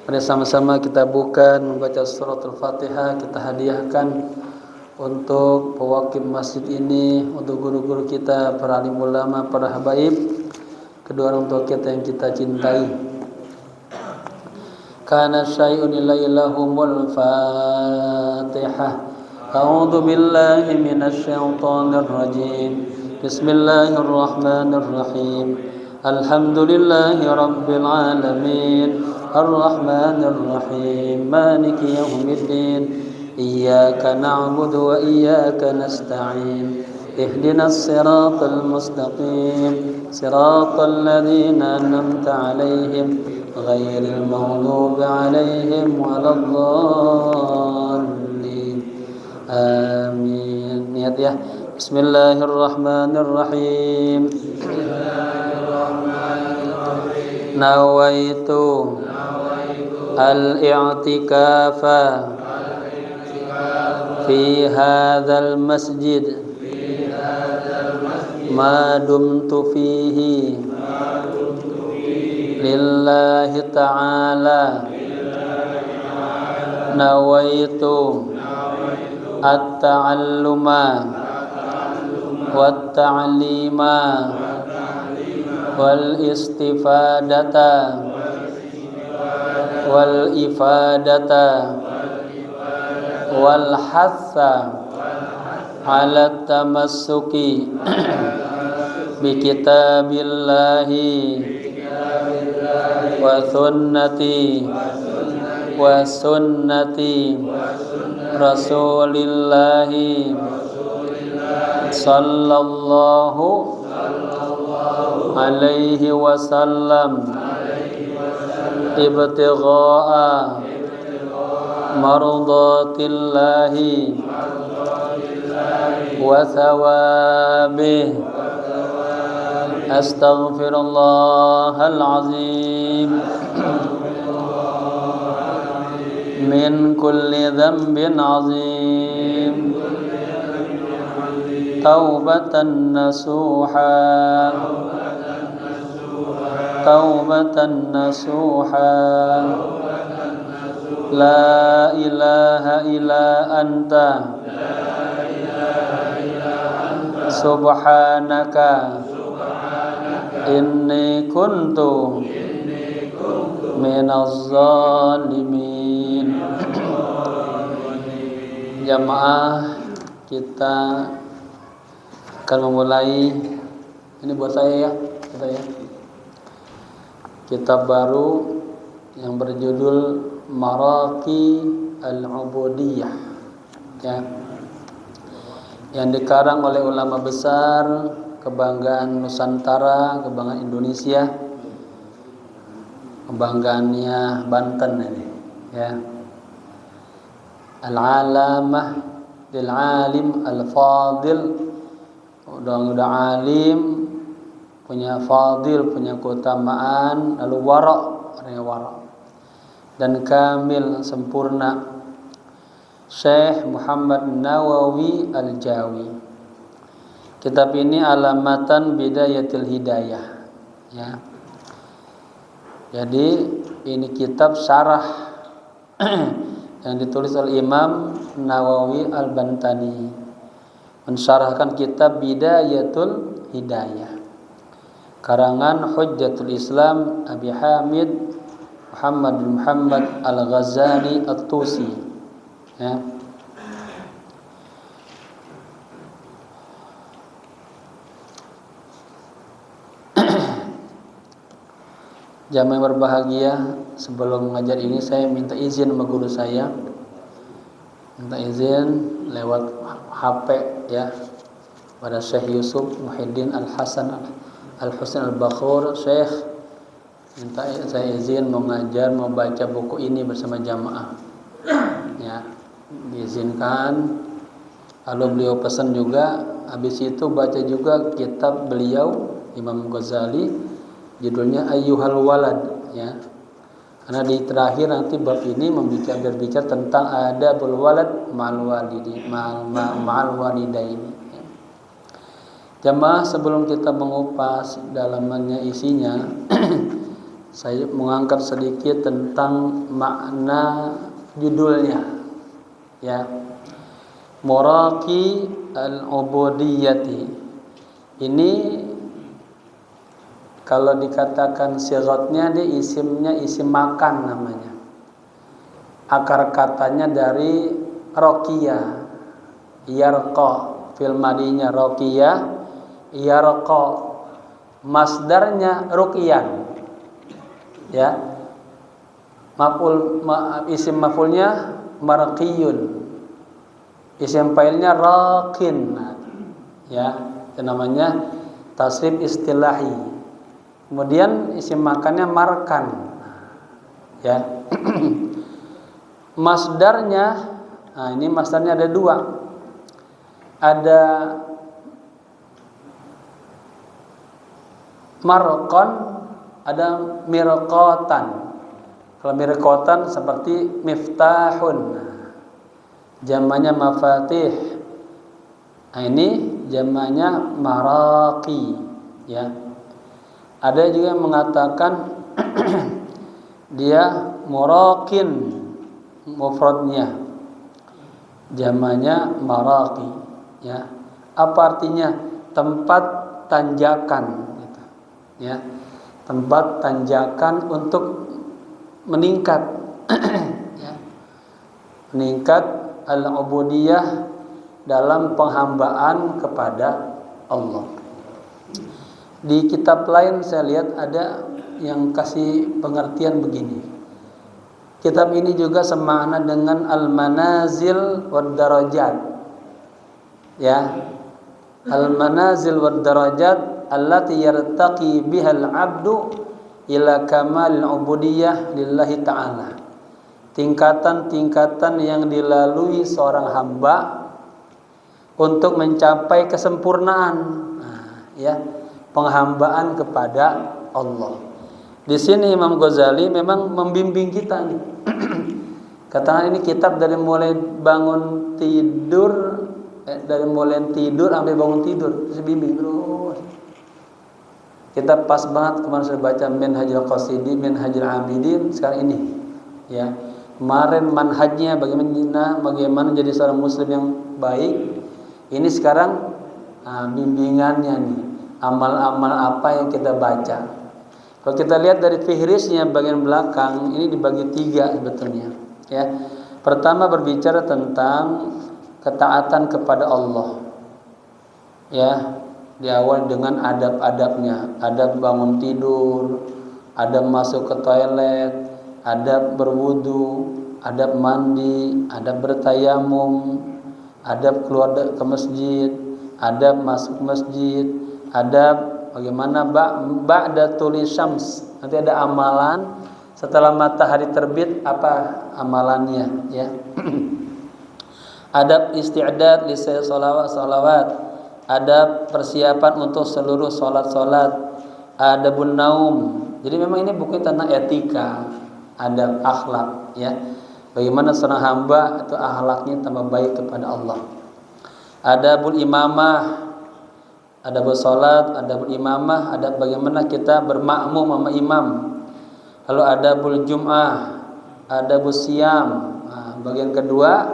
Mari sama-sama kita buka membaca surat Al-Fatihah, kita hadiahkan untuk pewakil masjid ini, untuk guru-guru kita, para alim ulama, para habaib, kedua orang tua kita yang kita cintai. Kana syai'un ilaihumul Fatihah. A'udzu billahi minasy syaithanir rajim. Bismillahirrahmanirrahim. Alhamdulillahi rabbil alamin. Ar-Rahmanir Rahim. Maliki yaumiddin. Iyyaka na'budu wa iyyaka nasta'in. Ihdinas siratal mustaqim. Siratal ladzina an'amta 'alaihim ghairil maghdubi 'alaihim waladdallin. Amin. Niat ya. Bismillahirrahmanirrahim. Nawaitu al-i'tikafa fi hadzal masjid ma dumtu fihi lillahi ta'ala. Nawaitu at-ta'alluma wat-ta'lima wal istifadata wal ifadata wal hatha ala tamassuki bi kitabillahi wa sunnati rasulillahi sallallahu alaihi wasallam ibtigha'a mardatillahi wa thawabih. Astaghfirullahal azim min kulli dhanbin azim taubatan nasuha taubatan nasuha. La ilaha illa anta subhanaka inni kuntu minaz zalimin. Jamaah, kita akan memulai, ini buat saya ya, kitab baru yang berjudul Maraqi al-Ubudiyah ya, yang dikarang oleh ulama besar kebanggaan Nusantara, kebanggaan Indonesia, kebanggaannya Banten ini ya. Al-Alamah lil alim al-fadil, udah alim, punya fadil, punya keutamaan, lalu wara', dan kamil, sempurna, Syekh Muhammad Nawawi Al-Jawi. Kitab ini alamatan bidayatil hidayah ya. Jadi ini kitab syarah yang ditulis oleh Imam Nawawi Al-Bantani, mensyarahkan kitab Bidayatul Hidayah karangan Hujjatul Islam Abi Hamid Muhammad bin Muhammad Al-Ghazali At-Tusi ya. Jamaah yang berbahagia, sebelum mengajar ini saya minta izin sama guru saya, minta izin lewat HP ya, pada Syekh Yusuf Muhyiddin Al-Hasan Al-Husain Al-Bakhur. Syekh minta saya izin mengajar, membaca buku ini bersama jamaah ya, diizinkan. Lalu beliau pesan juga, habis itu baca juga kitab beliau Imam Ghazali, judulnya Ayyuhal Walad ya. Karena di terakhir nanti bab ini berbicara tentang adabul walad ma'al walidaini ya. Jamaah, sebelum kita mengupas dalamannya isinya saya mengangkat sedikit tentang makna judulnya, ya. Muraqi al-ubudiyyati. Ini kalau dikatakan sigatnya, dia isimnya isim makan namanya. Akar katanya dari roqiyah, yarqa, fil madinya roqiyah, yarqa. Masdarnya ruqyan, ya. Isim maf'ulnya marqiyun, isim fa'ilnya raqin, ya. Itu namanya tasrif istilahi. Kemudian isim makannya markan, ya. Masdarnya, nah ini masdarnya ada dua. Ada marqan, ada mirqatan. Kalau mirqatan seperti miftahun, jamannya mafatih. Nah ini jamannya maraqi, ya. Ada juga yang mengatakan dia muraqin, mufradnya, jamannya maraqi, ya. Apa artinya? Tempat tanjakan, gitu, ya. Tempat tanjakan untuk meningkat, ya. Meningkat al-ubudiyah dalam penghambaan kepada Allah. Di kitab lain saya lihat ada yang kasih pengertian begini. Kitab ini juga semakna dengan al-manazil wad darajat, ya. Al-manazil wad darajat allati yartaqi biha al-'abdu ila kamal ubudiyah lillahi ta'ala. Tingkatan-tingkatan yang dilalui seorang hamba untuk mencapai kesempurnaan, ya, penghambaan kepada Allah. Di sini Imam Ghazali memang membimbing kita nih. Katakan ini kitab dari mulai bangun tidur, dari mulai tidur sampai bangun tidur, terus bimbing terus. Kita pas banget kemarin sudah baca Minhajul Qasidin, Minhajul Abidin, sekarang ini, ya. Kemarin manhajnya bagaimana jadi seorang muslim yang baik. Ini sekarang bimbingannya nih, amal-amal apa yang kita baca. Kalau kita lihat dari fihrisnya bagian belakang, ini dibagi 3 sebetulnya, ya. Pertama berbicara tentang ketaatan kepada Allah, ya. Diawali dengan adab-adabnya, adab bangun tidur, adab masuk ke toilet, adab berwudu, adab mandi, adab bertayamum, adab keluar ke masjid, adab masuk masjid, adab bagaimana ba'datul syams. Nanti ada amalan setelah matahari terbit, apa amalannya, ya. Adab isti'dad li salawat, ada persiapan untuk seluruh salat-salat, adabun naum. Jadi memang ini buku tentang etika, adab akhlak, ya. Bagaimana seorang hamba itu akhlaknya tambah baik kepada Allah. Adabul imamah, adabul salat, adabul imamah, adab bagaimana kita bermakmum sama imam. Lalu adabul jum'ah, adabul siyam. Bagian kedua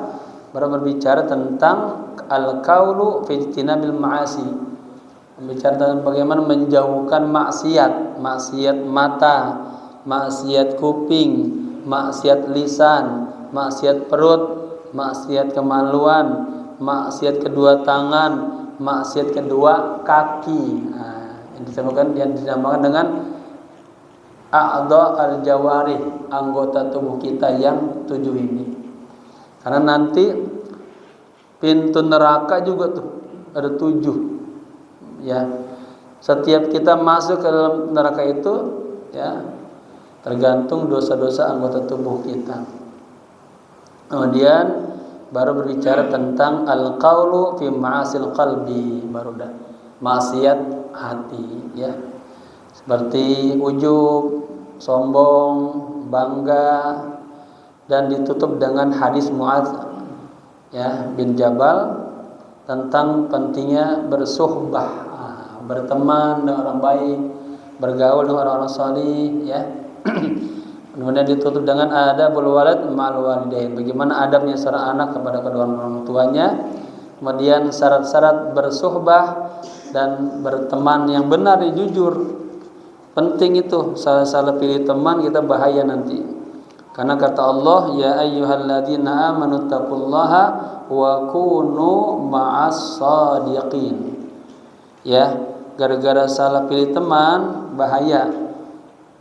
baru berbicara tentang al-qaulu fi ijtinabil ma'asi, berbicara tentang bagaimana menjauhkan maksiat, maksiat mata, maksiat kuping, maksiat lisan, maksiat perut, maksiat kemaluan, maksiat kedua tangan, maksiat kedua kaki. Yang dinamakan dengan a'dha al-jawarih, anggota tubuh kita yang 7 ini. Karena nanti pintu neraka juga tuh ada 7, ya. Setiap kita masuk ke dalam neraka itu, ya, tergantung dosa-dosa anggota tubuh kita. Kemudian baru berbicara tentang al-qaulu fi ma'asil qalbi, baru dah maksiat hati, ya. Seperti ujub, sombong, bangga, dan ditutup dengan hadis Mu'adz, ya, bin Jabal tentang pentingnya bersuhbah, berteman dengan orang baik, bergaul dengan orang-orang salih, ya. Kemudian ditutup dengan adabul walad ma'al walidain, bagaimana adabnya seorang anak kepada kedua orang tuanya. Kemudian syarat-syarat bersuhbah dan berteman yang benar, jujur. Penting itu, salah pilih teman kita bahaya nanti. Karena kata Allah, ya ayyuhalladzina amanu taqullaha wa kunu ma'as shadiqin. Ya, gara-gara salah pilih teman bahaya.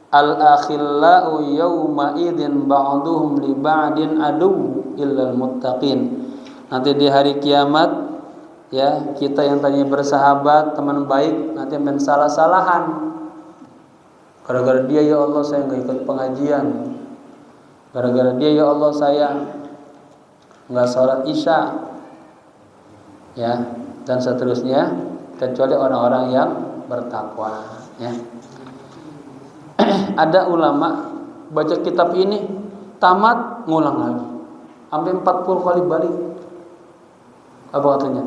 Al-akhillau yawma idzin ba'duhum li ba'din adu illal muttaqin. Nanti di hari kiamat, ya, kita yang tadinya bersahabat, teman baik, nanti mensalah-salahan. Gara-gara dia ya Allah saya enggak ikut pengajian. Gara-gara dia ya Allah saya enggak salat Isya. Ya, dan seterusnya, kecuali orang-orang yang bertakwa, ya. Ada ulama baca kitab ini tamat ngulang lagi sampai 40 kali balik. Apa katanya?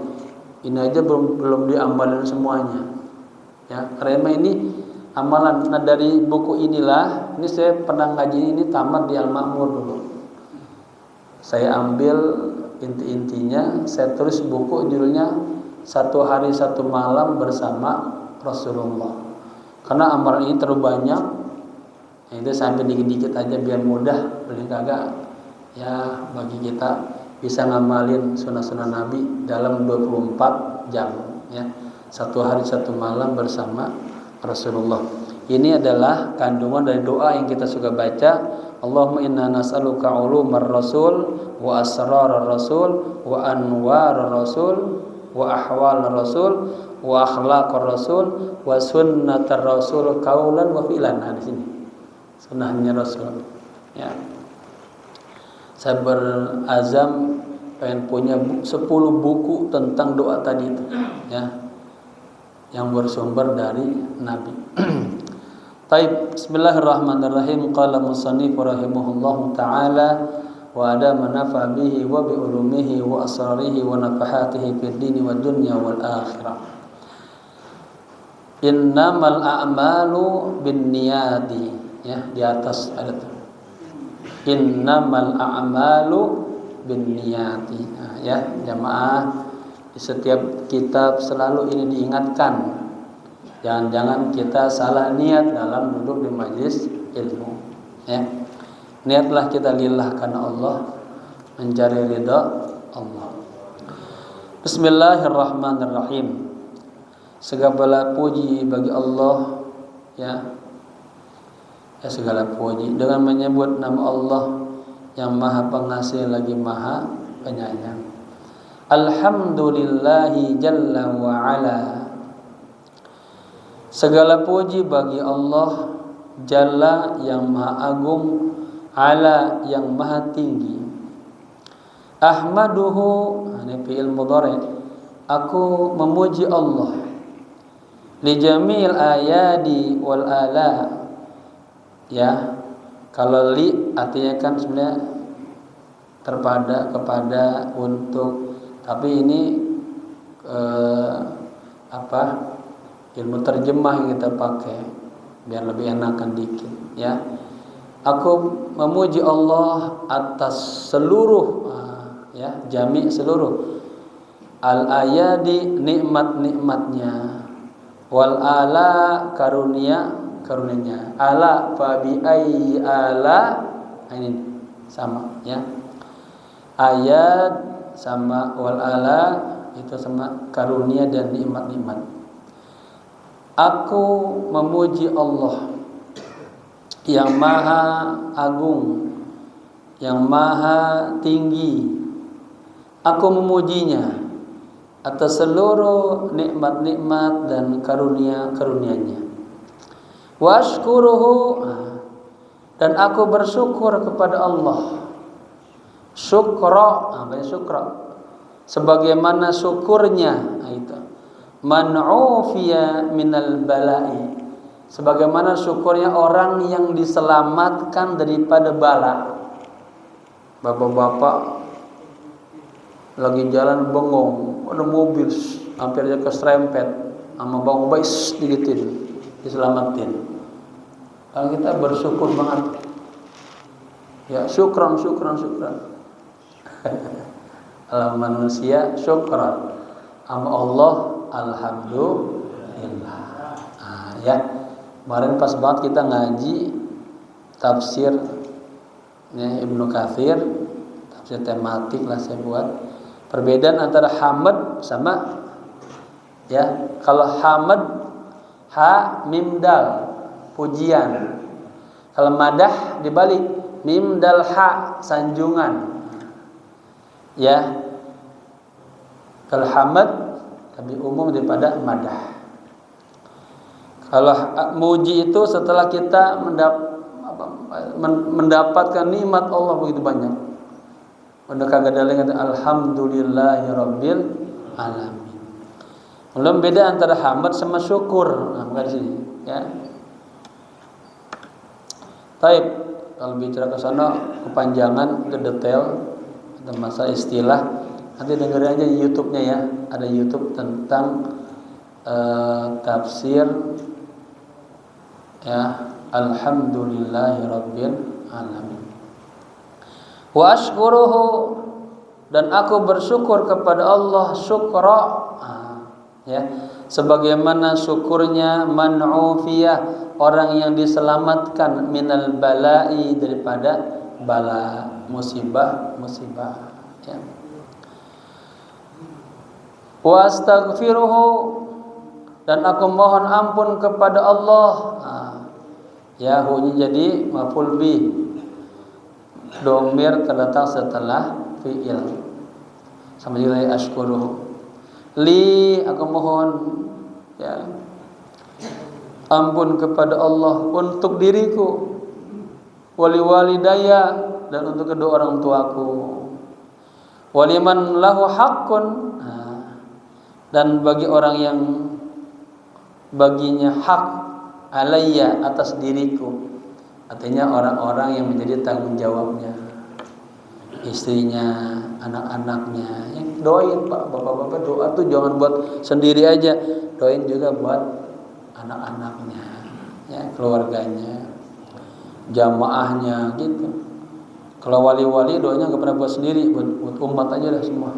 Ini aja belum diamalin semuanya. Ya, karena ini amalan. Nah, dari buku inilah, ini saya pernah ngaji ini tamat di Al-Ma'mur dulu. Saya ambil inti-intinya, saya tulis buku judulnya 1 hari 1 malam bersama Rasulullah. Karena amalan ini terlalu banyak. Ya, itu sampai dikit-dikit aja biar mudah, paling kagak ya bagi kita bisa ngamalin sunnah-sunnah Nabi dalam 24 jam, ya. 1 hari 1 malam bersama Rasulullah. Ini adalah kandungan dari doa yang kita suka baca. Allahumma inna nas'aluka ulumar rasul wa asrarar rasul wa anwarar rasul wa ahwalar rasul wa akhlaqar rasul wa sunnatar rasul qaulan wa fi'lan. Nah, di sini sunnahnya Rasul, ya. Saya berazam pengen punya 10 buku tentang doa tadi itu, ya, yang bersumber dari Nabi. Taib, bismillahirrahmanirrahim. Qala musannif rahimahullahu taala wa ada manafa bihi wa bi ulumihi wa asrarihi wa nafahatihi fid dini wad dunya wal akhirah. Innamal a'malu binniyati, ya, di atas ada tuh. Innamal a'malu binniyati. Nah, ya, jamaah, di setiap kitab selalu ini diingatkan. Jangan-jangan kita salah niat dalam duduk di majelis ilmu, ya. Niatlah kita lillah karena Allah, mencari ridha Allah. Bismillahirrahmanirrahim. Segala puji bagi Allah, ya. Ya, segala puji dengan menyebut nama Allah yang Maha Pengasih lagi Maha Penyayang. Alhamdulillahi jalla wa ala. Segala puji bagi Allah Jalla yang Maha Agung, Ala yang Maha Tinggi. Ahmaduhu, ini fi'il mudhari. Aku memuji Allah. Li jamil ayadi wal ala. Ya, kalau li artinya kan sebenarnya terpada, kepada, untuk, tapi ini ilmu terjemah yang kita pakai biar lebih enakan dikit, ya. Aku memuji Allah atas seluruh, ya, jami' seluruh al ayadi nikmat-nikmatnya, wal ala karunia-karunia. Ala fa bi ayyi ala, ini sama, ya. Ayat sama wal ala itu sama karunia dan nikmat-nikmat. Aku memuji Allah yang Maha Agung, yang Maha Tinggi. Aku memujinya atas seluruh nikmat-nikmat dan karunia-karunia-Nya. Wa ashkuruhu, dan aku bersyukur kepada Allah. Syukra, syukra, sebagaimana syukurnya, itu man'ufiya minal bala'i, sebagaimana syukurnya orang yang diselamatkan daripada bala. Bapak-bapak lagi jalan bengong, ada mobil hampir aja keserempet sama bang Ubay, digitin, diselamatin. Kalau kita bersyukur banget, ya syukran. Kalau manusia syukran, sama Allah alhamdulillah. Ya kemarin pas banget kita ngaji tafsir ya, Ibnu Katsir, tafsir tematik lah saya buat. Perbedaan antara hamd sama ya, kalau hamd ha mim dal pujian. Kalau madah dibalik mim dal ha sanjungan. Ya. Kalau hamd lebih umum daripada madah. Kalau muji itu setelah kita mendapatkan nikmat Allah begitu banyak. Udah kagak ada lagi alhamdulillahirabbil alamin. Belum beda antara hamd sama syukur. Nah, bukan di sini, ya. Baik, kalau bicara ke sana kepanjangan, ke detail, ada masalah istilah. Nanti dengerin aja YouTube-nya ya. Ada YouTube tentang tafsir ya alhamdulillahirabbil alamin. Wa ashkuruhu, dan aku bersyukur kepada Allah syukra ya sebagaimana syukurnya man ufiyah, orang yang diselamatkan minal bala'i, daripada bala, musibah ya. Wa astaghfiruhu, dan aku mohon ampun kepada Allah. Ya hunya jadi maf'ul bih, domir terletak setelah fi'il, sama juga ashkuruhu. Li, aku mohon ya ampun kepada Allah untuk diriku, wali walidaya, dan untuk kedua orang tuaku, waliman lahu haqqun, dan bagi orang yang baginya hak alayya, atas diriku, artinya orang-orang yang menjadi tanggung jawabnya, istrinya, anak-anaknya. Yang doain Pak, bapak-bapak, doa tuh jangan buat sendiri aja, doain juga buat anak-anaknya, ya, keluarganya, jamaahnya gitu. Kalau wali-wali doanya nggak pernah buat sendiri, buat umat aja dah semua.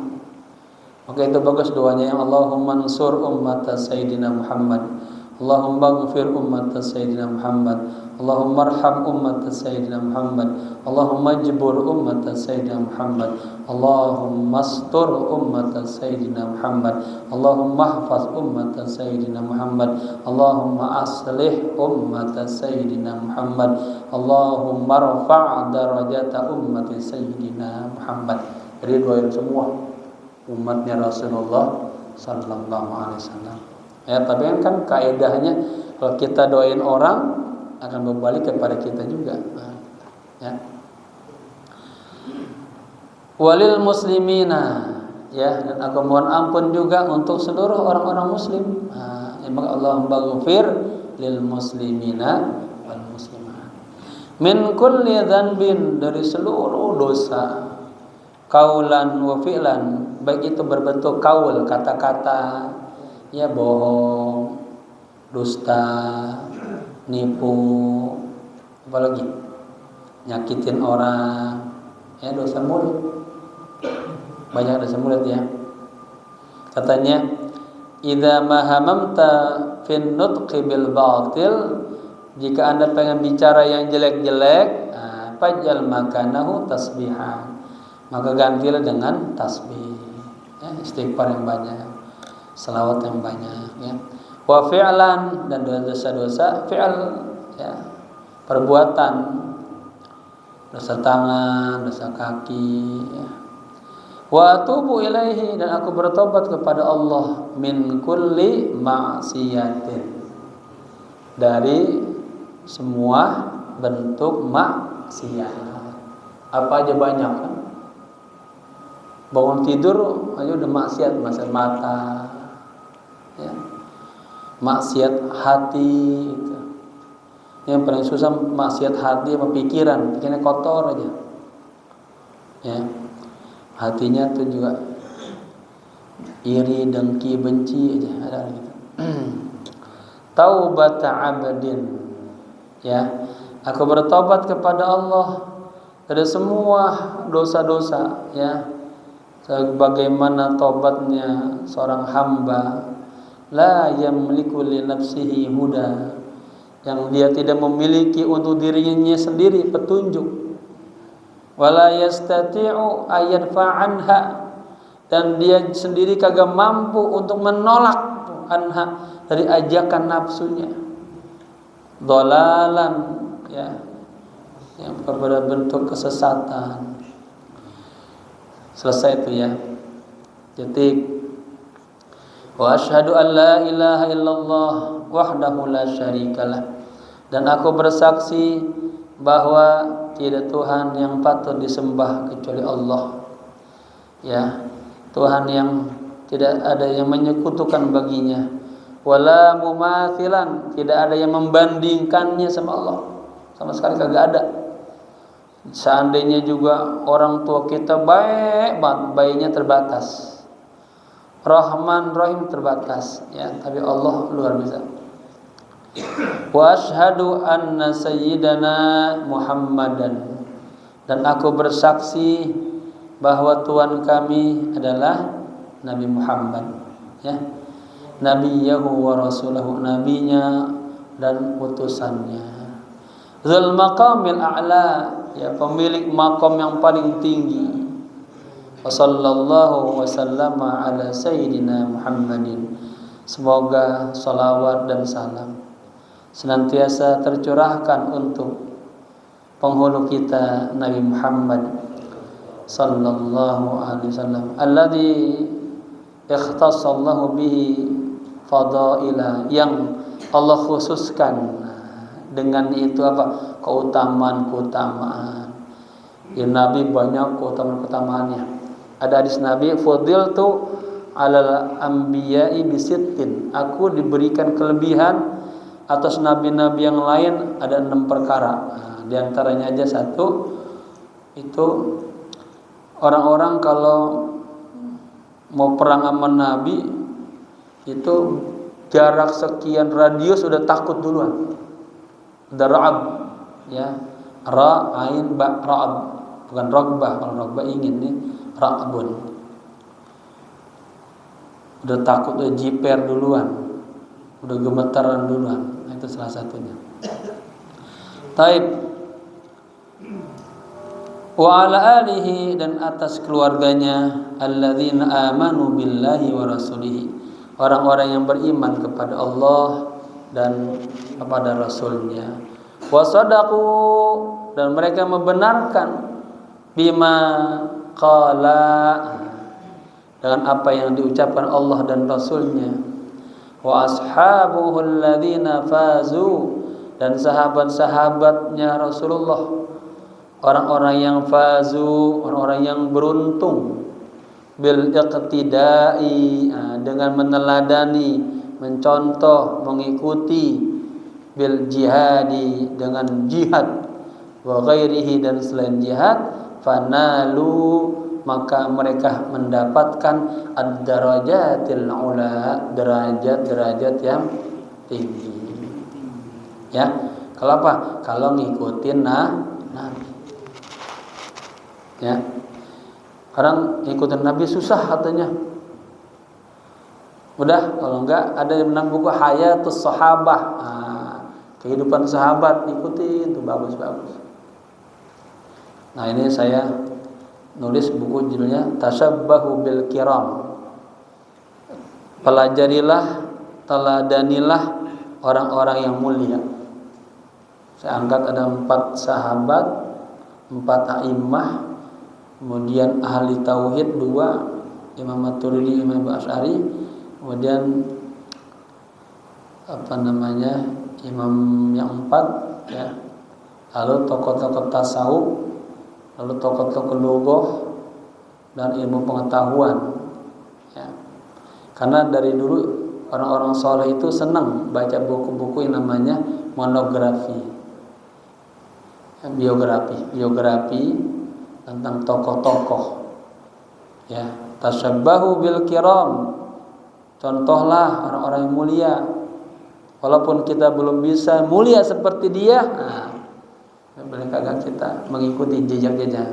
Oke, itu bagus doanya yang Allahumma ansur ummata Sayyidina Muhammad, Allahumma ghfir ummata Sayyidina Muhammad, Allahumma arham ummata Sayyidina Muhammad, Allahumma jibur ummata Sayyidina Muhammad, Allahumma astur ummata Sayyidina Muhammad, Allahumma hafaz ummata Sayyidina Muhammad, Allahumma aslih ummata Sayyidina Muhammad, Allahumma rfa' darajata ummati Sayyidina Muhammad. Jadi doain semua umatnya Rasulullah sallallahu alaihi wasallam. Ya, tapi kan kaidahnya kalau kita doain orang akan berbalik kepada kita juga. Ya. Walil muslimina, ya, dan aku mohon ampun juga untuk seluruh orang-orang muslim. Maka Allahumma ghfir lil muslimina wal muslimat min kulli dzanbin, dari seluruh dosa, kaulan wa fi'lan, baik itu berbentuk kaul, kata-kata, ya, bohong, dusta, nipu, apalagi nyakitin orang, ya, dosa mulut, banyak dosa mulut ya. Katanya idza mahamamta fin nutqi bil batil, jika Anda pengen bicara yang jelek-jelek, fajal makanahu tasbihan, maka gantilah dengan tasbih, ya, istighfar yang banyak, selawat yang banyak, ya. Wa fi'lan, dan dosa-dosa fi'al, ya, perbuatan, dosa tangan, dosa kaki, ya. Wa atubu ilaihi, dan aku bertobat kepada Allah min kulli ma'siyatin, dari semua bentuk maksiat. Apa aja banyak kan? Bangun tidur aja udah maksiat mata, ya, maksiat hati gitu. Yang paling susah maksiat hati sama pikiran, pikirannya kotor aja, ya, hatinya tuh juga iri, dengki, benci aja ada gitu. Taubat abdin, Ya, aku bertobat kepada Allah dari semua dosa-dosa, ya. Sebagaimana tobatnya seorang hamba la yamliku li nafsihi huda, yang dia tidak memiliki untuk dirinya sendiri petunjuk, wala yastati'u ayadfa'anha, dan dia sendiri kagak mampu untuk menolak anha dari ajakan nafsunya, dhalalan, ya, yang pada bentuk kesesatan. Selesai itu ya. Titik. Wa asyhadu an la ilaha illallah wahdahu la syarikalah, dan aku bersaksi bahwa tidak Tuhan yang patut disembah kecuali Allah, ya, Tuhan yang tidak ada yang menyekutukan baginya, wala mumathilan, tidak ada yang membandingkannya sama Allah, sama sekali kagak ada. Seandainya juga orang tua kita baik banget, baiknya terbatas, Rahman Rahim terbatas, ya, tapi Allah luar biasa. Wa asyhadu anna sayyidana Muhammadan, dan aku bersaksi bahwa Tuhan kami adalah Nabi Muhammad, ya, nabiyahu wa rasulahu, nabinya dan utusannya. Dzul maqamil a'la, ya, pemilik makom yang paling tinggi. Wa sallallahu wa sallama ala sayyidina Muhammadin, semoga salawat dan salam senantiasa tercurahkan untuk penghulu kita Nabi Muhammad sallallahu alaihi wasallam, alladzi ikhtassallahu bihi fadaila, yang Allah khususkan dengan itu apa? Keutamaan-keutamaan. Ya, Nabi banyak keutamaan-keutamaannya. Ada hadis Nabi, fudiltu alal anbiya'i bisittin, aku diberikan kelebihan atas nabi-nabi yang lain ada 6 perkara. Nah, di antaranya aja satu, itu orang-orang kalau mau perang sama Nabi itu jarak sekian radius sudah takut duluan. Darab, ya, ra ain ba ra'ab, bukan ragbah. Kalau ragbah ingin, nih ra'bun, udah takut, udah jiper duluan, udah gemetaran duluan. Nah, itu salah satunya. Taib. Wa ala alihi, dan atas keluarganya, alladzina amanu billahi wa rasulihi, orang-orang yang beriman kepada Allah dan kepada Rasulnya. Wa sadaqu, dan mereka membenarkan bima qala, dengan apa yang diucapkan Allah dan Rasulnya. Wa ashabuhu alladzina fazu, dan sahabat-sahabatnya Rasulullah, orang-orang yang fazu, orang-orang yang beruntung, bil iqtidai, dengan meneladani, mencontoh, mengikuti, bil jihadi, dengan jihad, wa ghairihi, dan selain jihad, fanalu, maka mereka mendapatkan ad-darajatil ula, derajat-derajat yang tinggi. Ya, kalau apa? Kalau ngikutin Nabi. Ya. Orang ngikutin Nabi susah katanya. Udah, kalau enggak ada yang menang buku Hayatus Sahabah. Kehidupan sahabat, ikutin, itu bagus-bagus. Nah, ini saya nulis buku judulnya Tashabbahu bil Kiram. Pelajarilah, teladanilah orang-orang yang mulia. Saya angkat ada 4 sahabat, 4 a'immah, kemudian ahli tauhid 2, Imam Maturidi, Imam Asy'ari, kemudian imam yang 4, ya, lalu tokoh-tokoh tasawuf, lalu tokoh-tokoh lughah dan ilmu pengetahuan, ya. Karena dari dulu orang-orang soleh itu senang baca buku-buku yang namanya monografi, biografi tentang tokoh-tokoh, ya. Tashabbahu bil kiram, contohlah orang-orang yang mulia. Walaupun kita belum bisa mulia seperti dia, boleh kagak kita mengikuti jejak-jejak.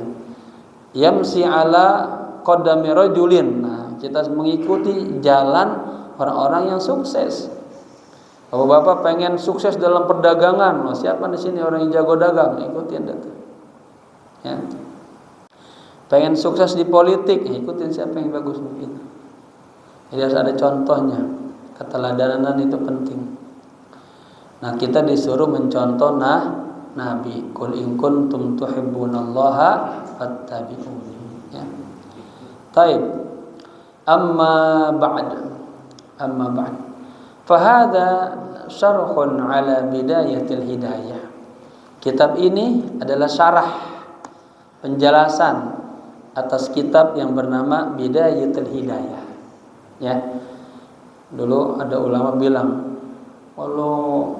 Yamsi ala qadami rajulin. Kita mengikuti jalan orang-orang yang sukses. Kalau Bapak pengen sukses dalam perdagangan, siapa di sini orang yang jago dagang? Ikutin itu. Ya. Pengen sukses di politik, ikutin siapa yang bagus begitu. Jadi harus ada contohnya. Keteladanan itu penting. Nah, kita disuruh mencontoh Nabi. Qul in kuntum tuhibbunallaha fattabi'uni. Ya. Taib. Amma ba'd. Fahada syarhun ala bidayatil hidayah. Kitab ini adalah syarah, penjelasan atas kitab yang bernama Bidayatul Hidayah. Ya. Dulu ada ulama bilang, kalau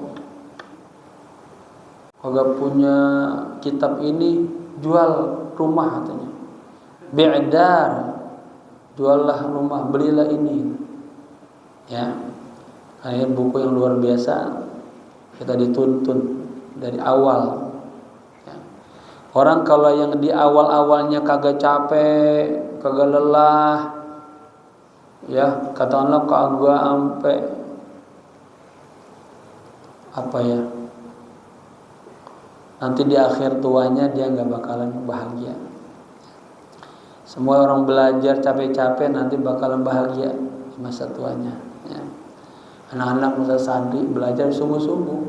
kagak punya kitab ini jual rumah katanya. Bi'dar, juallah rumah, belilah ini. Ya. Ini buku yang luar biasa, kita dituntun dari awal. Ya. Orang kalau yang di awal-awalnya kagak capek, kagak lelah, ya katakanlah kagak sampai apa ya, nanti di akhir tuanya dia nggak bakalan bahagia. Semua orang belajar capek-capek nanti bakalan bahagia di masa tuanya. Ya. Anak-anak masa santri belajar sungguh-sungguh,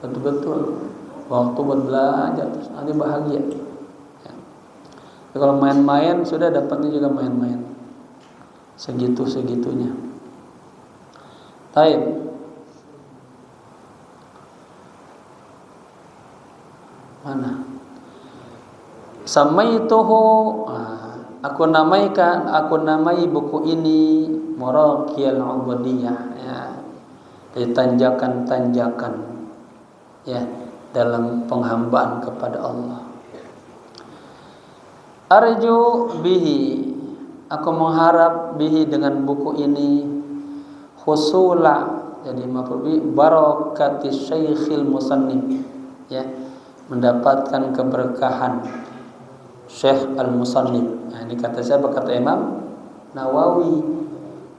betul-betul waktu buat belajar, terus nanti bahagia. Ya. Tapi kalau main-main sudah dapatnya juga main-main, segitu-segitunya. Taib. Mana? Samaituhu, aku namai buku ini Maraqiyal Ubudiyah, ya. Dari tanjakan-tanjakan, ya, dalam penghambaan kepada Allah. Arju bihi, aku mengharap bihi dengan buku ini husula, jadi maf'ul barakati syekhil musannif, ya, mendapatkan keberkahan Syekh al-Musannif. Nah, ini kata siapa? Kata Imam Nawawi,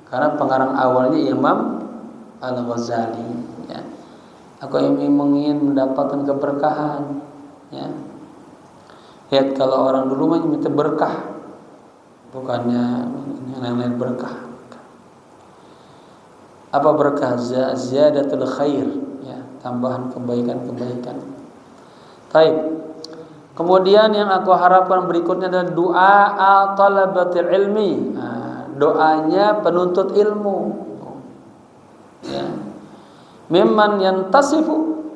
karena pengarang awalnya Imam Al-Ghazali. Ya. Aku ingin mendapatkan keberkahan. Ya. Lihat kalau orang dulu minta berkah, bukannya yang lain berkah. Apa berkah? Ziyadatul khair, ya, tambahan kebaikan-kebaikan. Baik. Kemudian yang aku harapkan berikutnya adalah doa talabatil ilmi. Doanya penuntut ilmu. Ya. Mimman yantasifu,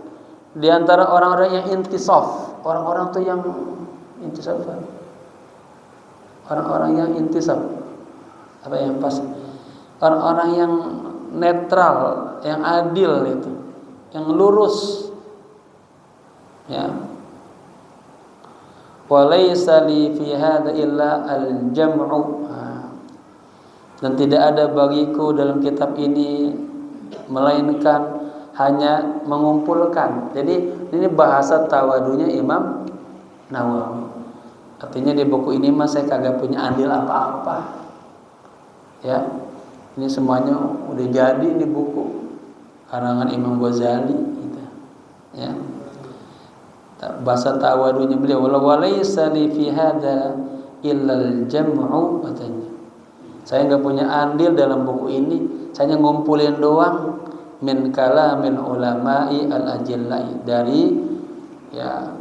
di antara orang-orang yang intisaf. Orang-orang tuh yang intisaf. Orang-orang yang intisaf. Apa yang pas? Orang-orang yang netral, yang adil itu, yang lurus. Ya. Walaysa li fi hadza illa al-jam'u, dan tidak ada bagiku dalam kitab ini melainkan hanya mengumpulkan. Jadi ini bahasa tawadunya Imam Nawawi. Artinya di buku ini mas saya kagak punya andil apa-apa. Ya. Ini semuanya udah jadi di buku karangan Imam Ghazali gitu. Ya. Bahasa tawadunya beliau, walaysa li fi hadza illa al-jam'u, katanya. Saya enggak punya andil dalam buku ini, saya hanya ngumpulin doang min kalamil ulama'i al-ajillai, dari ya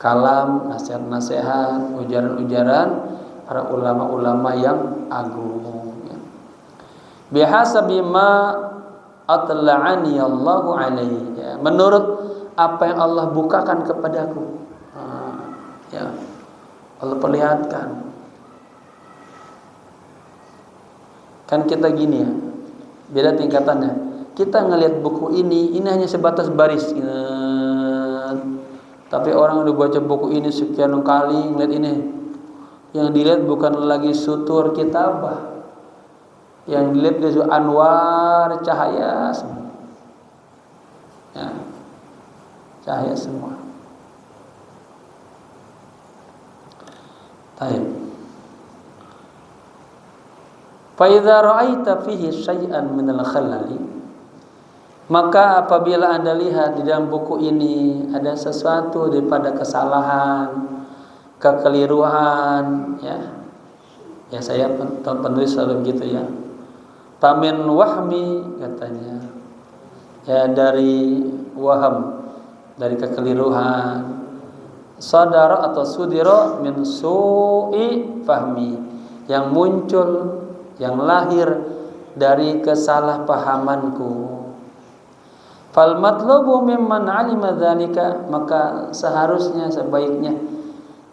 kalam, nasihat-nasihat, ujaran-ujaran para ulama-ulama yang agung. Ya. Bihasabi ma atla'ani Allahu alaihi, ya, menurut apa yang Allah bukakan kepadaku. Ya, Allah perlihatkan. Kan kita gini ya, beda tingkatannya. Kita ngelihat buku ini hanya sebatas baris. Tapi orang udah baca buku ini sekian kali, ngeliat ini, yang dilihat bukan lagi sutur kitabah. yang dilihat itu anwar, cahaya semua. Ya, cahaya semua. Baik. Fa idza ra'aita fihi syai'an min al-khalali, maka apabila Anda lihat di dalam buku ini ada sesuatu daripada kesalahan, kekeliruan, ya. Ya saya penulis selalu begitu ya. Pamin wahmi katanya. Ya dari waham, dari kekeliruan. Sadara atau sudira min su'i fahmi, yang muncul, yang lahir dari kesalahpahamanku. Fal matlubu mimman 'alima dzalika, maka seharusnya sebaiknya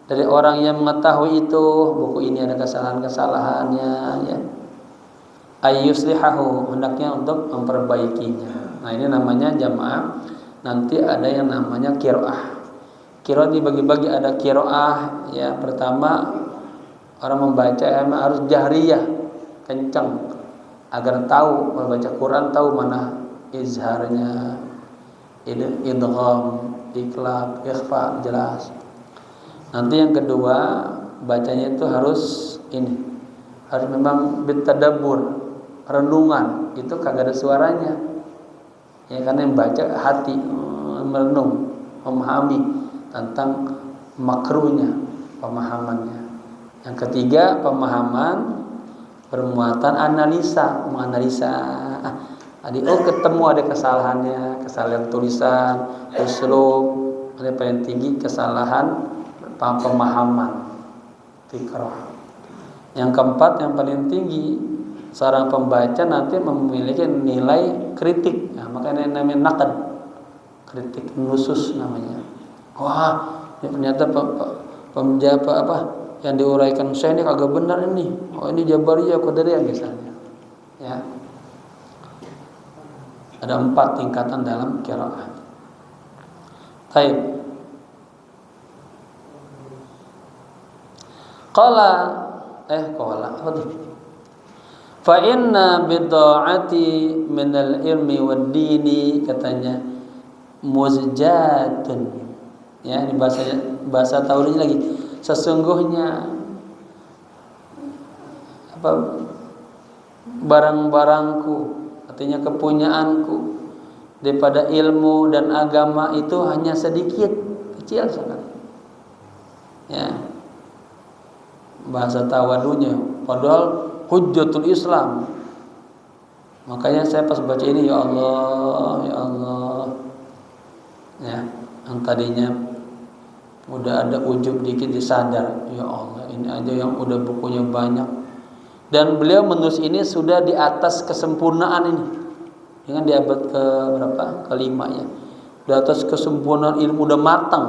dari orang yang mengetahui itu buku ini ada kesalahan-kesalahannya, ya, ayyuslihahu, hendaknya untuk memperbaikinya. Nah, ini namanya jamaah. Nanti ada yang namanya qiraah. Qiraah dibagi-bagi, ada qiraah ya, pertama orang membaca harus jahriyah, kencang, agar tahu membaca Quran, tahu mana izharnya, idgham, iqlab, ikhfa, jelas. Nanti yang kedua, bacanya itu harus harus memang bitadabbur, renungan, itu kagak ada suaranya. Ya, karena yang baca hati, merenung, memahami tentang makruhnya, pemahamannya. Yang ketiga, pemahaman bermuatan analisa, menganalisa. Ketemu ada kesalahannya, kesalahan tulisan, uslub, ada paling tinggi kesalahan pemahaman, fikrah. Yang keempat, yang paling tinggi, seorang pembaca nanti memiliki nilai kritik. Nah, makanya namanya naqd, kritik nusus namanya. Wah, ini ternyata yang diuraikan saya ini kagak benar ini. Oh, ini Jabariyah, Qadariyah misalnya. Ya. Ada 4 tingkatan dalam qiraah. Baik. Qala fa inna bid'ati min al-ilmi wad dini, katanya muzjatun. Ya, ini bahasa taurinya lagi. Sesungguhnya barang-barangku, artinya kepunyaanku daripada ilmu dan agama itu hanya sedikit, kecil sangat. Ya. Bahasa tawadunya, padahal hujjatul Islam. Makanya saya pas baca ini, ya Allah, ya Allah. Ya, yang tadinya udah ada ujub dikit disadar, ya Allah, ini aja yang udah bukunya banyak. Dan beliau menulis ini sudah di atas kesempurnaan ini. Dengan di abad ke berapa? Ke-5 ya. Di atas kesempurnaan ilmu, udah matang.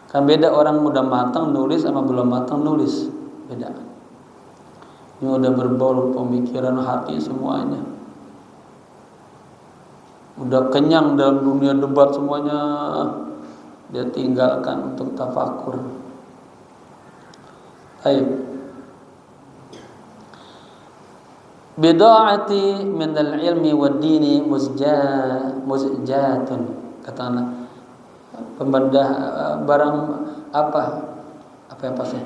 Kan beda orang udah matang nulis sama belum matang nulis, beda. Ini udah berbau pemikiran hati semuanya. Udah kenyang dalam dunia debat semuanya, dia tinggalkan untuk tafakur. Baik. Bid'ati min al-ilmi wad dini muzjatun, katakanlah barang apa yang pasti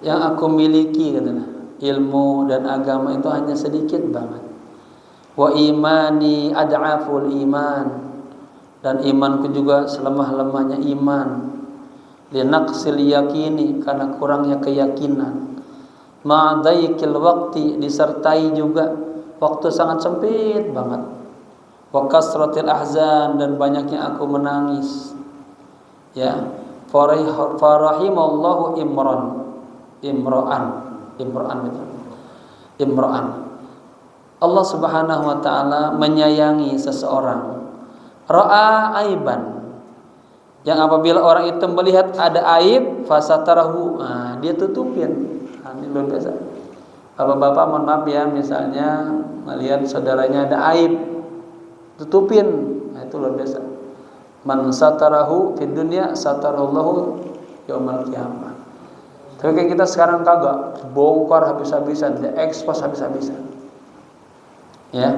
yang aku miliki, katanya ilmu dan agama itu hanya sedikit banget. Wa imani ad'aful iman, dan imanku juga selemah-lemahnya iman. Linaqsil yakini, karena kurangnya keyakinan. Ma'daikil waqti, disertai juga waktu sangat sempit banget. Wa kasratil ahzan, dan banyaknya aku menangis. Ya, farahimallahu imra'an. Allah Subhanahu wa taala menyayangi seseorang, ra'a aiban, yang apabila orang itu melihat ada aib, fasatarahu, dia tutupin. Ini luar biasa. Bapak-bapak mohon maaf ya, misalnya melihat saudaranya ada aib, tutupin. Nah, itu luar biasa. Man satarahu fid dunya satarallahu yaumal qiyamah. Tapi kayak kita sekarang kagak, bongkar habis-habisan, diekspos habis-habisan. Ya,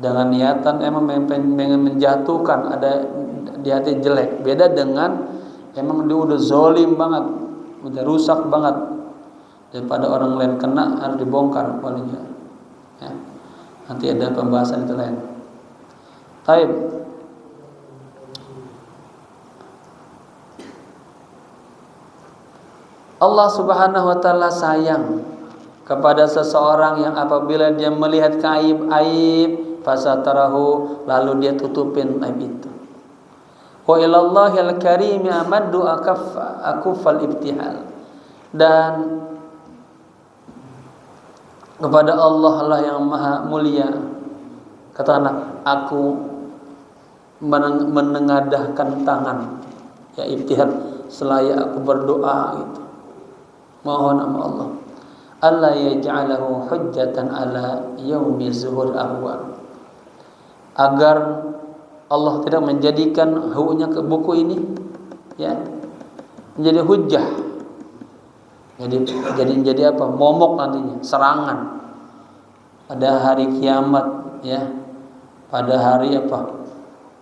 dengan niatan emang pengen menjatuhkan, ada di hati jelek. Beda dengan emang dia udah zolim banget, udah rusak banget, daripada orang lain kena harus dibongkar walinya. Ya, nanti ada pembahasan itu lain. Taib. Allah Subhanahu wa taala sayang kepada seseorang yang apabila dia melihat aib fasatarahu, lalu dia tutupin aib itu. Wa ilallahil karim amaddu akufal ibtihal. Dan kepada Allah lah yang maha mulia, katakanlah aku menengadahkan tangan, ya ibtihal, selaya aku berdoa gitu. Mohon sama Allah Allah yaj'alahu hujjatan ala yaumi zuhur ahwal, agar Allah tidak menjadikan hunya ke buku ini ya menjadi hujjah, jadi apa, momok nantinya, serangan pada hari kiamat ya, pada hari apa,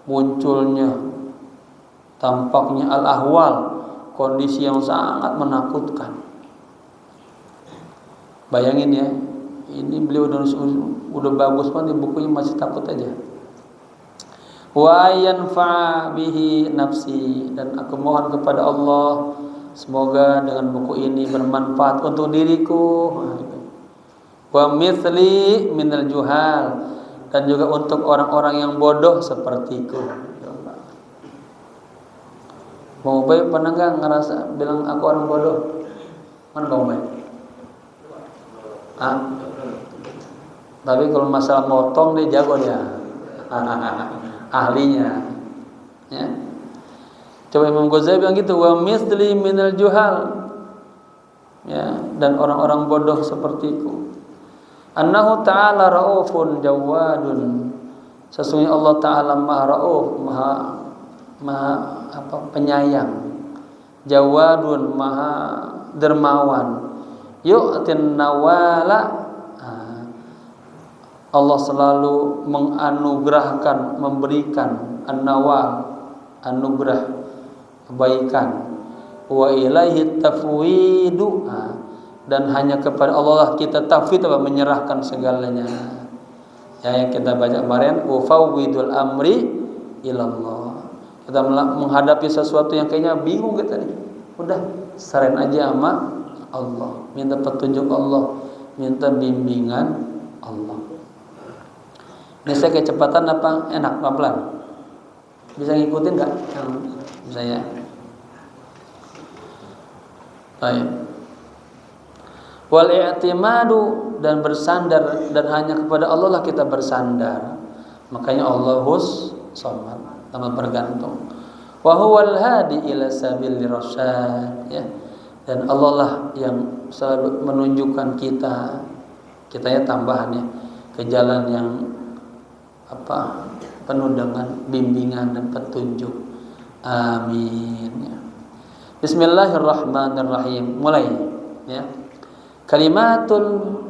munculnya tampaknya al-ahwal, kondisi yang sangat menakutkan. Bayangin ya, ini beliau udah bagus banget di bukunya, masih takut aja. Wa yanfa bihi nafsi, dan aku mohon kepada Allah semoga dengan buku ini bermanfaat untuk diriku. Wa mithli minal juhal, dan juga untuk orang-orang yang bodoh sepertiku. Mau baik pernah nggak ngerasa bilang aku orang bodoh? Mana Bang Baik? Tapi kalau masalah motong dia jago dia, ahlinya. Ya. Coba Imam Ghazali bilang gitu, wa misli minal juhal, ya, dan orang-orang bodoh sepertiku. Annahu ta'ala raufun jawadun, sesungguhnya Allah Ta'ala maha rauf, maha penyayang, jawadun, maha dermawan. Yu'tin nawala, Allah selalu menganugerahkan, memberikan an-nawal, anugerah kebaikan. Wa ilaihi tafwidu, dan hanya kepada Allah lah kita tafwid, menyerahkan segalanya. Ya, yang kita baca kemarin, wa fawwidul amri ilallah. Kita menghadapi sesuatu yang kayaknya bingung kita nih, udah serahin aja sama Allah, minta petunjuk Allah, minta bimbingan Allah. Ini saya kecepatan apa enak, pelan-pelan? Bisa ngikutin nggak? Saya. Baik. Wal i'timadu, dan bersandar, dan hanya kepada Allah lah kita bersandar. Makanya Allahus samad, tempat bergantung. Wa huwal hadi ila sabilir rasyad, ya. Dan Allah lah yang selalu menunjukkan kita ya tambahannya, ke jalan yang apa, penuh dengan bimbingan dan petunjuk. Amin. Ya. Bismillahirrahmanirrahim. Mulai ya. Kalimatul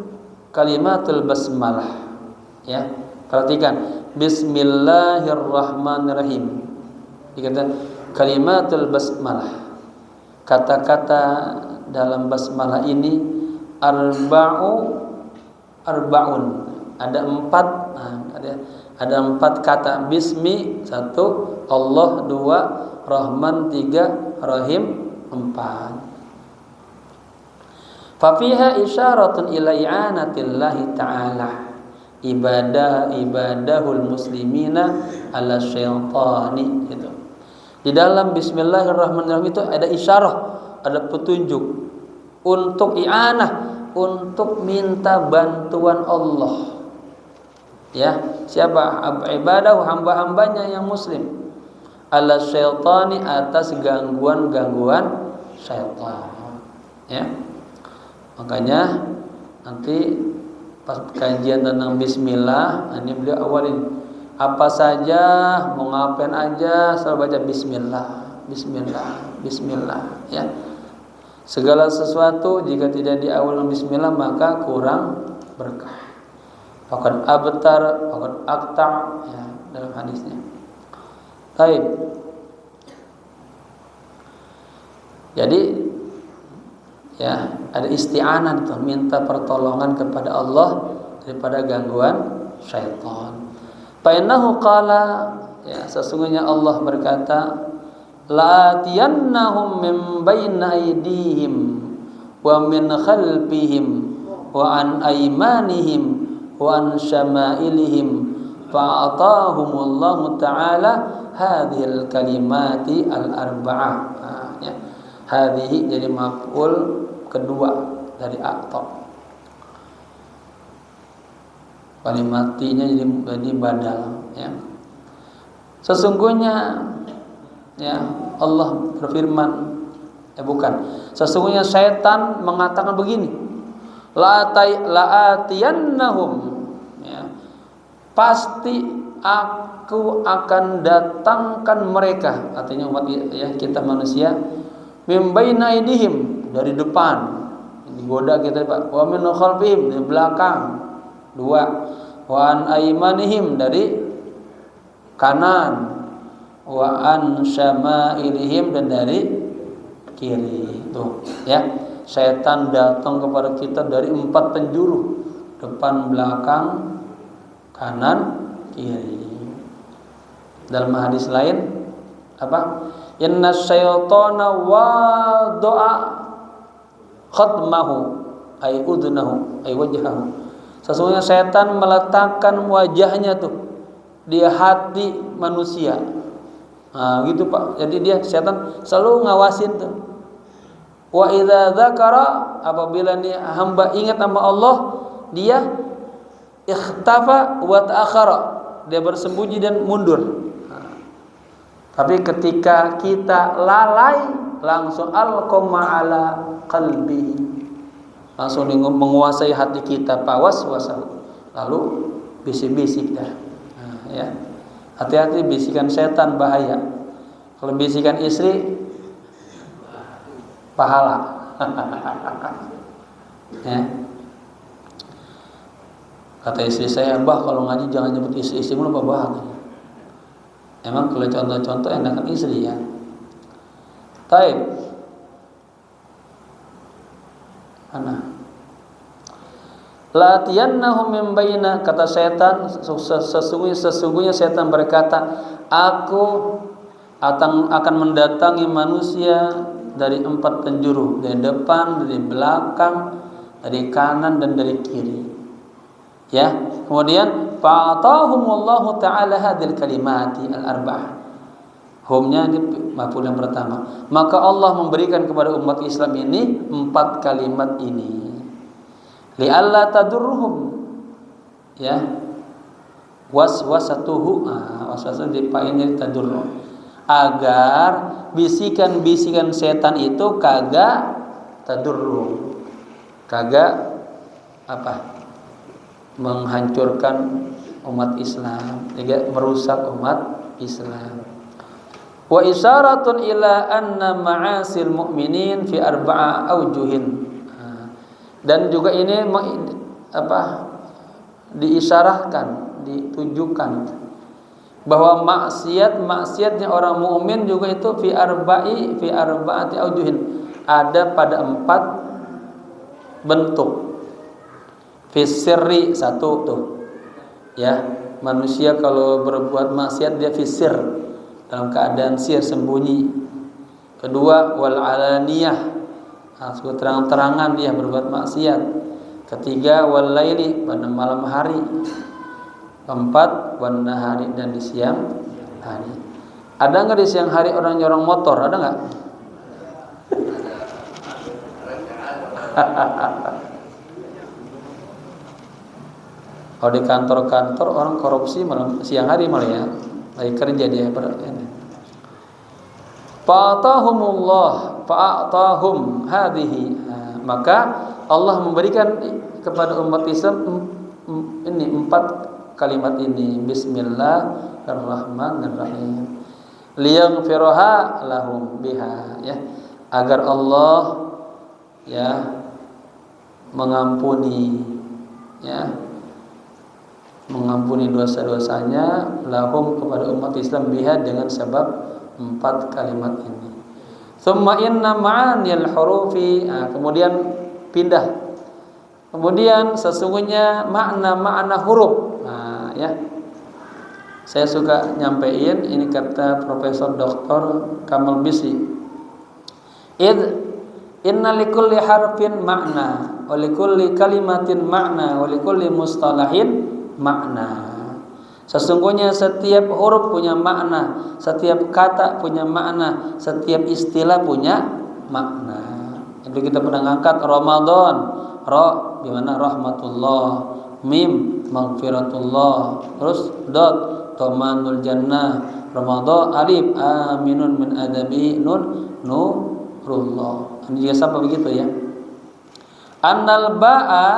basmalah. Ya. Perhatikan, Bismillahirrahmanirrahim. Dikatakan kalimatul basmalah. Kata-kata dalam basmalah ini arbaun. Ada empat kata. Bismi 1, Allah 2, Rahman 3, Rahim 4. Fafiha isyaratun ila i'anatillahi ta'ala ibadahul muslimina ala syaitani, gitu. Di dalam Bismillahirrahmanirrahim itu ada isyarah, ada petunjuk untuk i'anah, untuk minta bantuan Allah. Ya, siapa? Ibadah hamba-hambanya yang muslim. Ala syaitani, atas gangguan-gangguan syaitan. Ya. Makanya nanti pas kajian tentang bismillah, ini beliau awalin apa saja, mau ngapain aja selalu baca bismillah, bismillah, bismillah, ya. Segala sesuatu jika tidak diawali bismillah maka kurang berkah. Faqad abtar, faqad aqta, ya, dalam hadisnya. Baik. Jadi ya, ada isti'anah itu, minta pertolongan kepada Allah daripada gangguan syaitan. Fa innahu qala, ya, sesungguhnya Allah berkata, la'atiyannahum min baini aydihim wa min khalfihim wa an aymanihim wa an syama'ilihim fa'atahumullahu ta'ala hadhil kalimati al-arba'ah. Ya. Hadhihi jadi maf'ul kedua dari a'ta. Kalimatinya jadi badal, ya. Sesungguhnya, ya, Allah berfirman, sesungguhnya syaitan mengatakan begini, la'atiyannahum, ya, pasti aku akan datangkan mereka, artinya umat, ya, kita manusia, min baina aydihim, dari depan digoda kita, Pak, wa min khalfihim, dari belakang, dua, wa an aymanihim, dari kanan, wa an syama'ilihim, dan dari kiri. Tuh, ya, setan datang kepada kita dari 4 penjuru, depan, belakang, kanan, kiri. Dalam hadis lain apa? Inna syaitana wada'a khatmahu ay udnahu ay wajhahu. Sesungguhnya setan meletakkan wajahnya tuh di hati manusia. Nah, gitu Pak. Jadi dia setan selalu ngawasin tuh. Wa idza dzakara, apabila nih hamba ingat nama Allah, dia ikhtafa wa ta'akhara, dia bersembunyi dan mundur. Nah, tapi ketika kita lalai, langsung alqama ala qalbi, langsung menguasai hati kita, waswasahu, lalu bisik-bisik dah. Nah, ya. Hati-hati, bisikan setan bahaya. Kalau bisikan istri, pahala. Ya. Kata istri saya, Mbah kalau ngaji jangan nyebut istri mulu, Mbah. Emang kalau contoh-contoh enakan istri, ya. Taib. Mana? La'atiyannahum min baina, kata setan, sesungguhnya setan berkata, aku akan mendatangi manusia dari 4 penjuru, dari depan, dari belakang, dari kanan, dan dari kiri. Ya, kemudian fa'atahumullahu ta'ala hadil kalimati al-arba'ah. Humnya di maf'ul yang pertama. Maka Allah memberikan kepada umat Islam ini 4 kalimat ini. Li'alla tadurruhum, ya, waswasatuhu, waswasah di painnya tadurruh, agar bisikan-bisikan setan itu kagak tadurruh, kagak menghancurkan umat Islam, tidak merusak umat Islam. Wa isyaratun ila anna ma'asil mu'minin fi arba'a aujuhin. Dan juga ini diisyarahkan, ditunjukkan bahwa maksiatnya orang mukmin juga itu fi arba'ati aujuhin, ada pada 4 bentuk. Fi sirri, 1 tuh, ya, manusia kalau berbuat maksiat dia fi sir, dalam keadaan sir, sembunyi. Kedua, wal alaniyah, terang-terangan dia berbuat maksiat. Ketiga, wal laili, pada malam hari. Keempat, wan nahari, dan di siang hari. Ada nggak di siang hari orang nyorong motor? Ada nggak? Kalau di kantor-kantor orang korupsi malam siang hari malah, ya, lagi kerja dia. Fa'atahum hadhihi, maka Allah memberikan kepada umat Islam ini 4 kalimat ini. Bismillahirrahmanirrahim. Liyaghfiraha lahum biha, ya, agar Allah ya mengampuni, ya mengampuni dosa-dosanya lahum kepada umat Islam biha dengan sebab 4 kalimat ini. Tsumma inna ma'anil hurufi, kemudian pindah. Kemudian sesungguhnya makna-makna huruf. Ya. Saya suka nyampein ini kata Profesor Dr. Kamal Bisi. Inna likulli harfin makna wa likulli kalimatin makna wa likulli mustalahin makna. Sesungguhnya setiap huruf punya makna, setiap kata punya makna, setiap istilah punya makna. Itu kita pernah ngangkat Ramadan, ra bimana rahmatullah, mim maghfiratullah, terus dot tamanul jannah, Ramadan alif aminun min adabi nun nurullah. Ini juga sama begitu ya. Annal ba'a,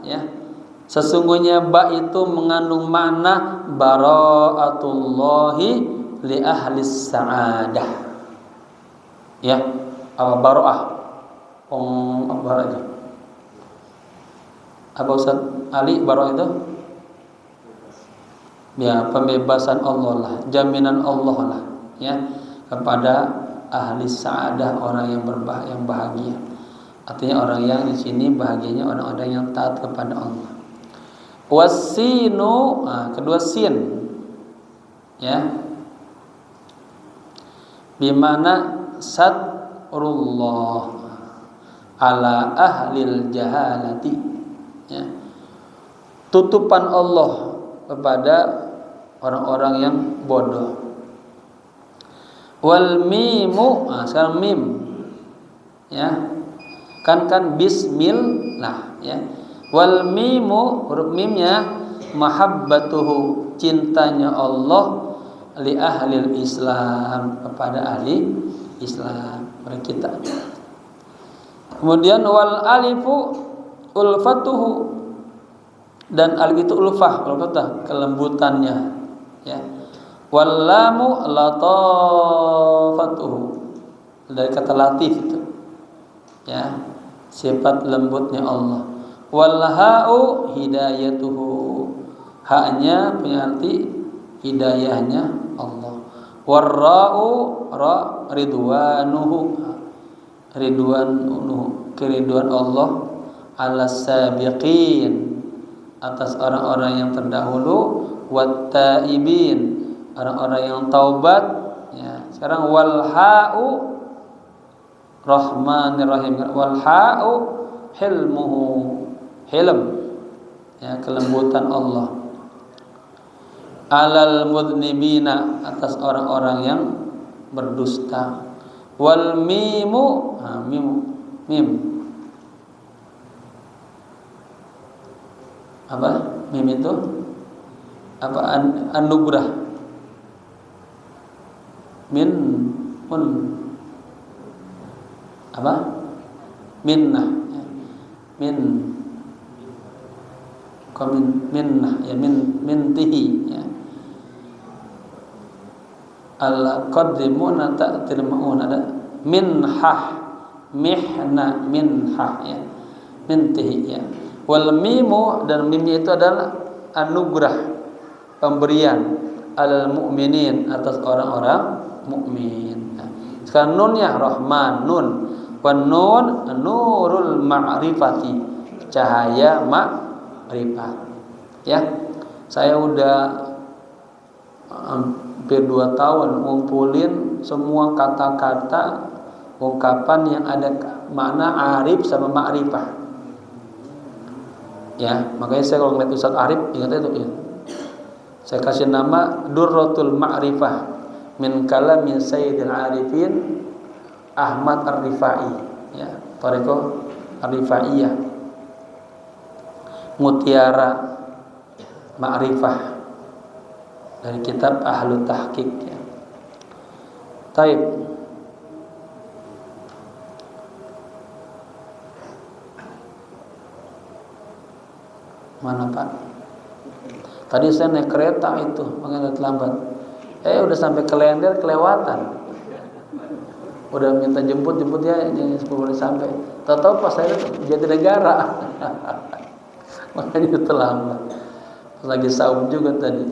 ya. Sesungguhnya ba itu mengandung makna bara'atullahi li ahli sa'adah. Ya, apa bara'ah? Apa aja? Apa Ustaz Ali bara'ah itu? Ya, pembebasan Allah lah, jaminan Allah lah, ya, kepada ahli sa'adah, orang yang yang bahagia. Artinya orang yang di sini bahagianya orang-orang yang taat kepada Allah. Wasinu, kedua sin, ya, bimana satrullah ala ahlil jahalati, ya, tutupan Allah kepada orang-orang yang bodoh. Wal mimu, sekarang mim, ya, kan bismillah, ya. Wal mimu, huruf mimnya mahabbatuhu, cintanya Allah, li ahlil Islam, kepada ahli Islam, kepada kita. Kemudian wal alifu ulfatuhu, dan alif itu ulfah, kelembutannya, ya. Wal lamu latafatuhu, dari kata latif itu, ya, sifat lembutnya Allah. Wal ha'u hidayatuhu, haknya punya arti hidayahnya Allah. War ra'u ra ridwanuhu, ridwanuhu, keriduan Allah, ala sabiqin, atas orang-orang yang terdahulu, wat taibin, orang-orang yang taubat, ya. Sekarang wal ha'u rahmanir rahim, wal ha'u hilmuhu, hilm, ya, kelembutan Allah, alal mudnibina, atas orang-orang yang berdusta. Wal mimu, mim apa? Mim itu apa? Anugerah, mun apa? Minnah, ya. Minnah, ya, mintihi, ya. Al qadimuna ta'til maun, ada minhah, mihna, minhah, ya, mintihi, ya. Wal mimu, dan mimnya itu adalah anugerah, pemberian, alal mu'minin, atas orang-orang mukmin. Nah, sekarang nunnya rahman, nun, wan nun nurul ma'rifati, cahaya ma'rifat, ya. Saya udah hampir 2 tahun ngumpulin semua kata-kata ungkapan yang ada makna arif sama ma'rifah, ya. Makanya saya kalau ngeliat Ustaz Arif, ingat itu, ya, saya kasih nama Durratul Ma'rifah min kalamin Sayyidil Arifin Ahmad Ar-Rifai, ya, Thariqah Ar-Rifaiyah, mutiara ma'rifah dari kitab Ahlut Tahqiq, ya. Taib. Mana Pak? Tadi saya naik kereta itu, makanya terlambat. Udah sampai Klender kelewatan. udah minta jemput ya jangan 10 menit sampai. Tahu-tahu pas saya Jatinegara. Makanya terlambat. Lagi saum juga tadi.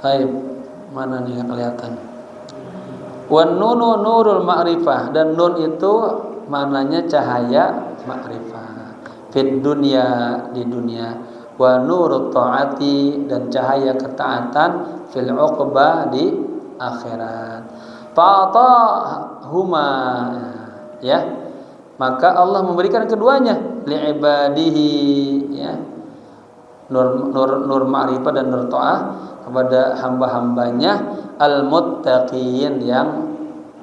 Baik, mana nih yang kelihatan? Wan nunu nurul ma'rifah, dan nun itu maknanya cahaya ma'rifah. Fid dunya, di dunia. Wa nurut ta'ati, dan cahaya ketaatan fil uqbah, di akhirat. Fa'atahuma, ya. Maka Allah memberikan keduanya li ibadihi, ya. Nur ma'rifah dan nur ta'ah kepada hamba-hambanya al-muttaqin, yang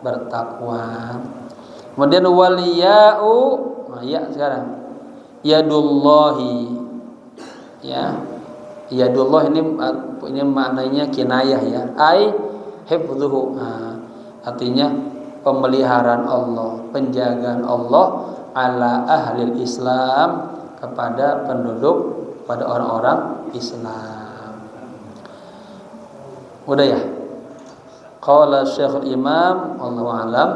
bertakwa. Kemudian waliya'u, ya sekarang yadullahi, ya. Yadullah ini maknanya kinayah, ya. Ai hifdzuhu, artinya pemeliharaan Allah, penjagaan Allah ala ahlil Islam, kepada penduduk, pada orang-orang Islam. Udah ya? Qala Syekhul Imam, wallahu a'lam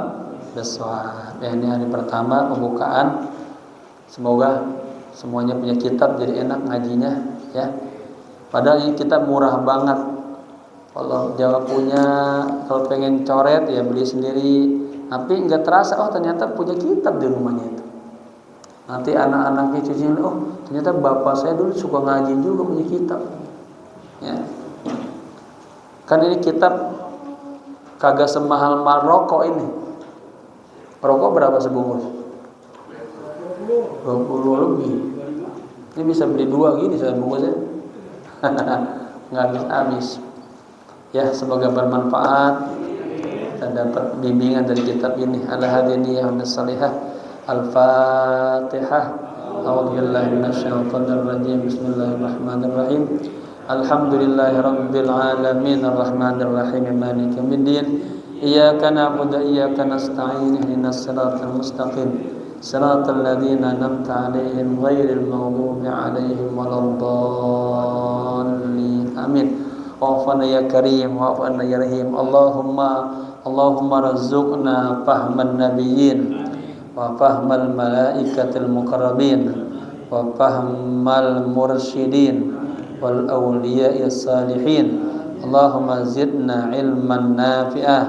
bishawab. Ya, ini hari pertama pembukaan. Semoga semuanya punya kitab jadi enak ngajinya, ya. Padahal ini kitab murah banget. Kalau Jawa punya, kalau pengen coret ya beli sendiri. Tapi nggak terasa, oh ternyata punya kitab di rumahnya itu. Nanti anak-anaknya cuciin, oh ternyata bapak saya dulu suka ngaji juga, punya kitab. Ya. Kan ini kitab kagak semahal rokok ini. Rokok berapa sebungkus? 20 lebih. Ini bisa beli 2 gini sebungkusnya. Nggak habis-habis. Ya, semoga bermanfaat dan dapat bimbingan dari kitab ini. Ala hadiniyah wa salihah. Al-Fatihah. A'udzubillahi minasyaitonir rajim. Bismillahirrahmanirrahim. Alhamdulillahirabbil alamin arrahmanir rahim maliki yaumiddin. Iyyaka na'budu wa iyyaka nasta'in ihdinas siratal mustaqim. Siratal ladzina an'amta 'alaihim ghairil maghdubi 'alaihim waladdallin. Amin. Wa'afana ya karim, wa'afana ya rahim. Allahumma razuqna fahman nabiyyin wa fahmal malaikatil muqarrabin wa fahmal mursyidin wal awliya'is salihin. Allahumma zidna ilman nafi'ah.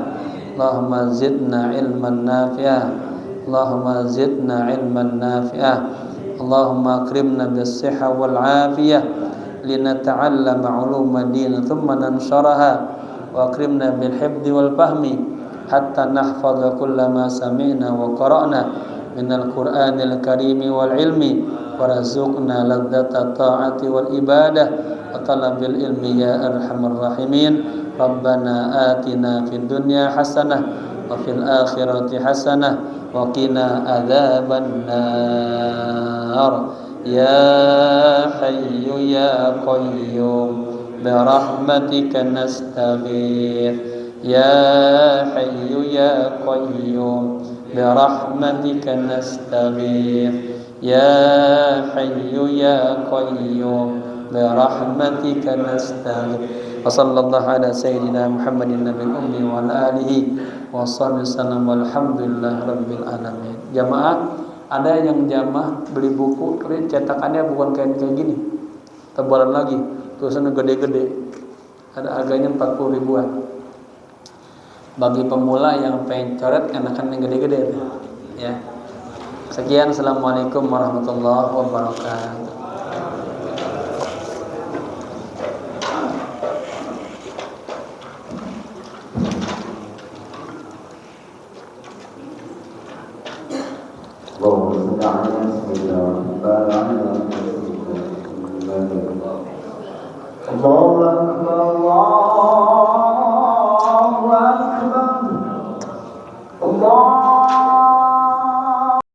Allahumma zidna ilman nafi'ah. Allahumma zidna ilman nafi'ah. Allahumma akrimna bis sihha wal afiyah linata'allama 'uluma din thumma nansharaha wa akrimna bil hifdzi wal fahmi hatta nahfadha kullama sami'na wa qara'na minal qur'anil karimi wal ilmi warzuqna ladzata ta'ati wal ibadah wa talabil ilmi ya arhamar rahimin. Rabbana atina fid dunya hasanah wa fil akhirati hasanah wa qina adzaban nar. Ya hayyu ya qayyum bi rahmatika nastaghith. Ya hayyu ya qayyum bi rahmatika nastaghith. Ya hayyu ya qayyum bi rahmatika nastaghith. Wa sallallahu ala sayyidina Muhammadin nabiyil ummi wa ala alihi wa sahbihi wasallam walhamdulillahi rabbil alamin. Jamaah, ada yang jamaah beli buku cetakannya bukan kayak gini, tebalan lagi, tulisannya gede-gede, ada harganya 40 ribuan. Bagi pemula yang pengen coret enakan yang gede-gede, ya. Sekian, assalamualaikum warahmatullahi wabarakatuh. Allah